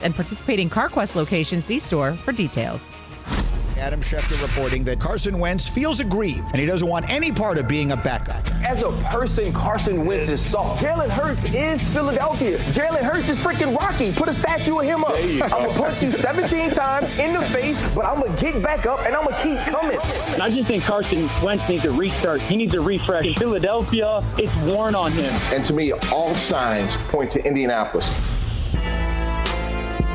and participating CarQuest locations. See store for details. Adam Schefter reporting that Carson Wentz feels aggrieved and he doesn't want any part of being a backup. As a person, Carson Wentz is soft. Jalen Hurts is Philadelphia. Jalen Hurts is freaking Rocky. Put a statue of him up. I'm going to punch you 17 times in the face, but I'm going to get back up and I'm going to keep coming. And I just think Carson Wentz needs a restart. He needs a refresh. In Philadelphia, it's worn on him. And to me, all signs point to Indianapolis.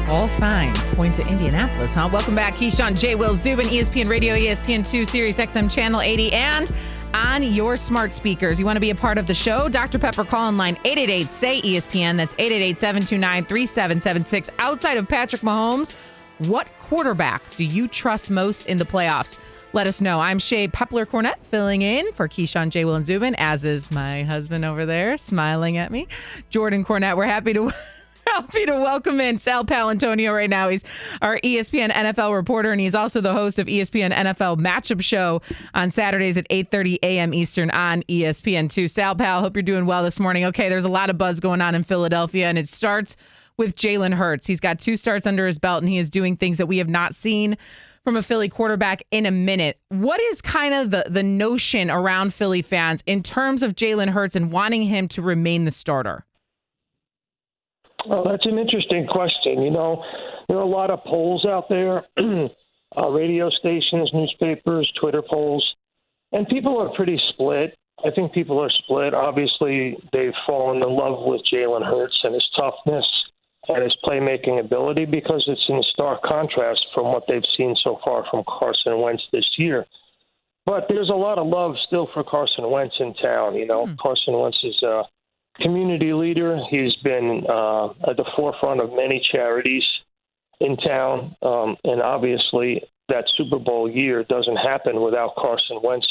All signs point to Indianapolis, huh? Welcome back. Keyshawn, J. Will, Zubin, ESPN Radio, ESPN2, Sirius XM Channel 80, and on your smart speakers. You want to be a part of the show? Dr. Pepper call-in line 888-SAY-ESPN. That's 888-729-3776. Outside of Patrick Mahomes, what quarterback do you trust most in the playoffs? Let us know. I'm Shay Pepler-Cornett filling in for Keyshawn, J. Will, and Zubin, as is my husband over there smiling at me, Jordan Cornett. We're happy to welcome in Sal Palantonio right now. He's our ESPN NFL reporter, and he's also the host of ESPN NFL Matchup Show on Saturdays at 8:30 a.m. Eastern on ESPN2. Sal Pal, hope you're doing well this morning. Okay, there's a lot of buzz going on in Philadelphia, and it starts with Jalen Hurts. He's got 2 starts under his belt, and he is doing things that we have not seen from a Philly quarterback in a minute. What is kind of the notion around Philly fans in terms of Jalen Hurts and wanting him to remain the starter? Well, that's an interesting question. You know, there are a lot of polls out there, radio stations, newspapers, Twitter polls, and people are pretty split. I think people are split. Obviously, they've fallen in love with Jalen Hurts and his toughness and his playmaking ability because it's in stark contrast from what they've seen so far from Carson Wentz this year. But there's a lot of love still for Carson Wentz in town. You know, Carson Wentz is community leader. He's been at the forefront of many charities in town. And obviously that Super Bowl year doesn't happen without Carson Wentz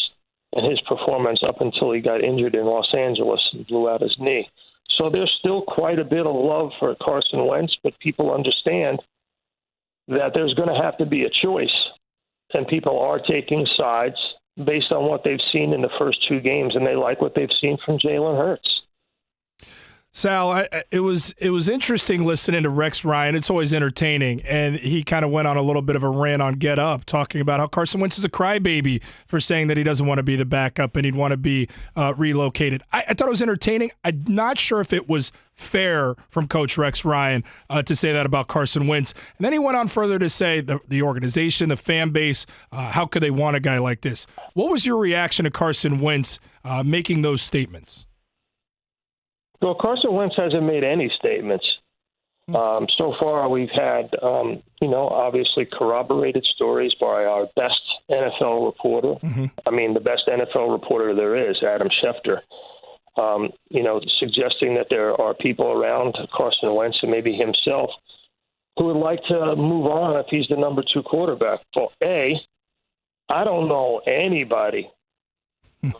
and his performance up until he got injured in Los Angeles and blew out his knee. So there's still quite a bit of love for Carson Wentz, but people understand that there's going to have to be a choice. And people are taking sides based on what they've seen in the first 2 games, and they like what they've seen from Jalen Hurts. Sal, it was interesting listening to Rex Ryan. It's always entertaining, and he kind of went on a little bit of a rant on Get Up, talking about how Carson Wentz is a crybaby for saying that he doesn't want to be the backup and he'd want to be relocated. I thought it was entertaining. I'm not sure if it was fair from Coach Rex Ryan to say that about Carson Wentz. And then he went on further to say the organization, the fan base, how could they want a guy like this? What was your reaction to Carson Wentz making those statements? Well, Carson Wentz hasn't made any statements. So far, we've had, obviously corroborated stories by our best NFL reporter. I mean, the best NFL reporter there is, Adam Schefter, suggesting that there are people around Carson Wentz and maybe himself who would like to move on if he's the number 2 quarterback. Well, I don't know anybody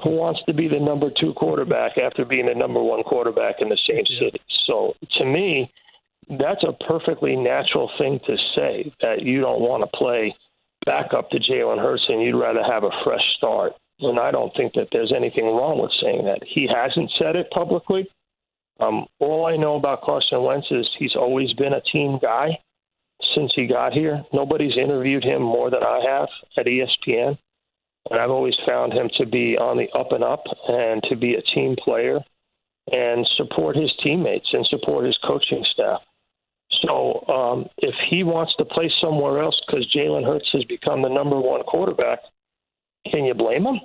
who wants to be the number 2 quarterback after being the number 1 quarterback in the same city. So to me, that's a perfectly natural thing to say, that you don't want to play back up to Jalen Hurts and you'd rather have a fresh start. And I don't think that there's anything wrong with saying that. He hasn't said it publicly. All I know about Carson Wentz is he's always been a team guy since he got here. Nobody's interviewed him more than I have at ESPN. And I've always found him to be on the up and up and to be a team player and support his teammates and support his coaching staff. So if he wants to play somewhere else because Jalen Hurts has become the number 1 quarterback, can you blame him?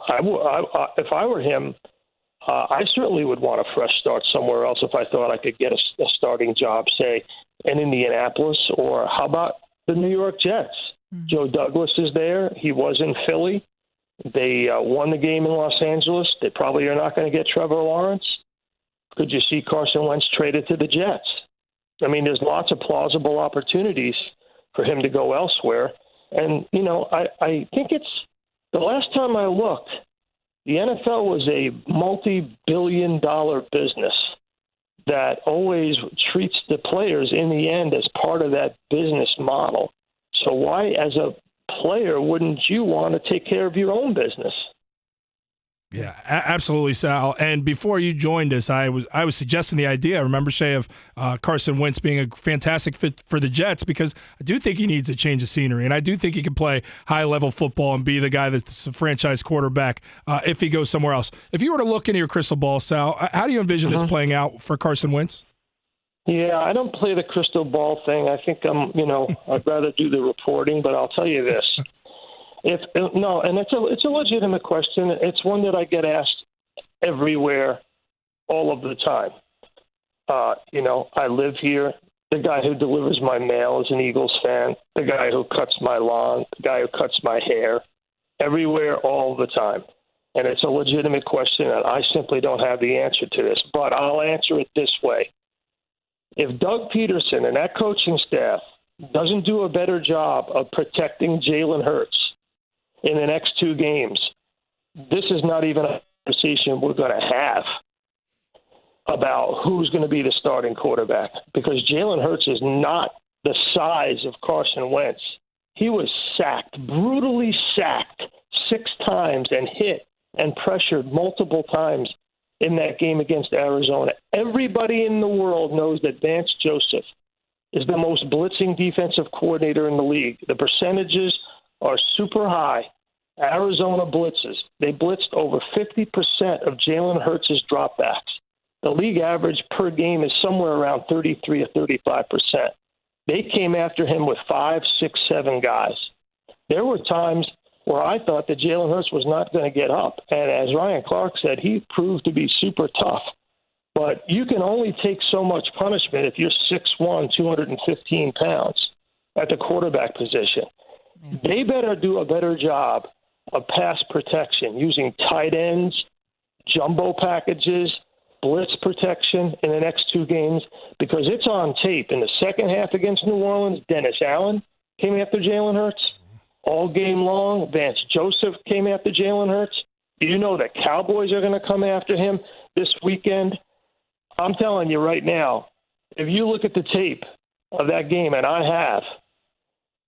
If I were him, I certainly would want a fresh start somewhere else if I thought I could get a starting job, say, in Indianapolis, or how about the New York Jets? Joe Douglas is there. He was in Philly. They won the game in Los Angeles. They probably are not going to get Trevor Lawrence. Could you see Carson Wentz traded to the Jets? I mean, there's lots of plausible opportunities for him to go elsewhere. And, I think it's the last time I looked, the NFL was a multi-billion-dollar business that always treats the players in the end as part of that business model. So why, as a player, wouldn't you want to take care of your own business? Yeah, absolutely, Sal. And before you joined us, I was suggesting the idea. I remember, Shay, of Carson Wentz being a fantastic fit for the Jets because I do think he needs a change of scenery, and I do think he can play high-level football and be the guy that's a franchise quarterback if he goes somewhere else. If you were to look into your crystal ball, Sal, how do you envision this playing out for Carson Wentz? Yeah, I don't play the crystal ball thing. I think I'd rather do the reporting, but I'll tell you this. It's a legitimate question. It's one that I get asked everywhere, all of the time. I live here. The guy who delivers my mail is an Eagles fan. The guy who cuts my lawn, the guy who cuts my hair, everywhere, all the time. And it's a legitimate question, and I simply don't have the answer to this. But I'll answer it this way. If Doug Peterson and that coaching staff doesn't do a better job of protecting Jalen Hurts in the next 2 games, this is not even a conversation we're going to have about who's going to be the starting quarterback, because Jalen Hurts is not the size of Carson Wentz. He was sacked, brutally sacked 6 times and hit and pressured multiple times in that game against Arizona. Everybody in the world knows that Vance Joseph is the most blitzing defensive coordinator in the league. The percentages are super high. Arizona blitzes. They blitzed over 50% of Jalen Hurts' dropbacks. The league average per game is somewhere around 33 or 35%. They came after him with 5, 6, 7 guys. There were times where I thought that Jalen Hurts was not going to get up. And as Ryan Clark said, he proved to be super tough. But you can only take so much punishment if you're 6'1", 215 pounds at the quarterback position. Yeah. They better do a better job of pass protection using tight ends, jumbo packages, blitz protection in the next 2 games, because it's on tape. In the second half against New Orleans, Dennis Allen came after Jalen Hurts. All game long, Vance Joseph came after Jalen Hurts. You know the Cowboys are going to come after him this weekend. I'm telling you right now, if you look at the tape of that game, and I have,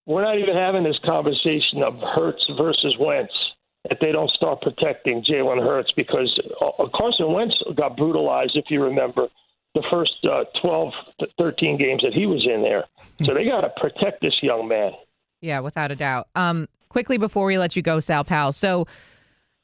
we're not even having this conversation of Hurts versus Wentz if they don't start protecting Jalen Hurts, because Carson Wentz got brutalized, if you remember, the first 12 to 13 games that he was in there. So they got to protect this young man. Yeah, without a doubt. Quickly before we let you go, Sal Powell. So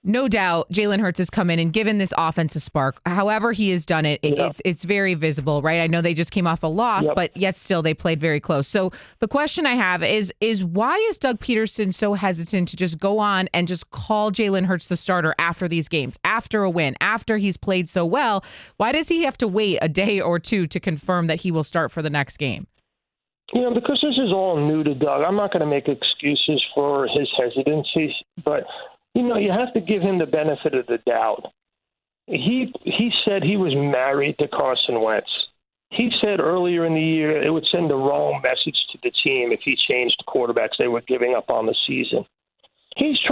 no doubt Jalen Hurts has come in and given this offense a spark. However he has done it, it's very visible, right? I know they just came off a loss, but yet still they played very close. So the question I have is why is Doug Peterson so hesitant to just go on and just call Jalen Hurts the starter after these games, after a win, after he's played so well? Why does he have to wait a day or 2 to confirm that he will start for the next game? Because this is all new to Doug. I'm not going to make excuses for his hesitancy, but, you have to give him the benefit of the doubt. He said he was married to Carson Wentz. He said earlier in the year it would send the wrong message to the team if he changed quarterbacks. They were giving up on the season. He's trying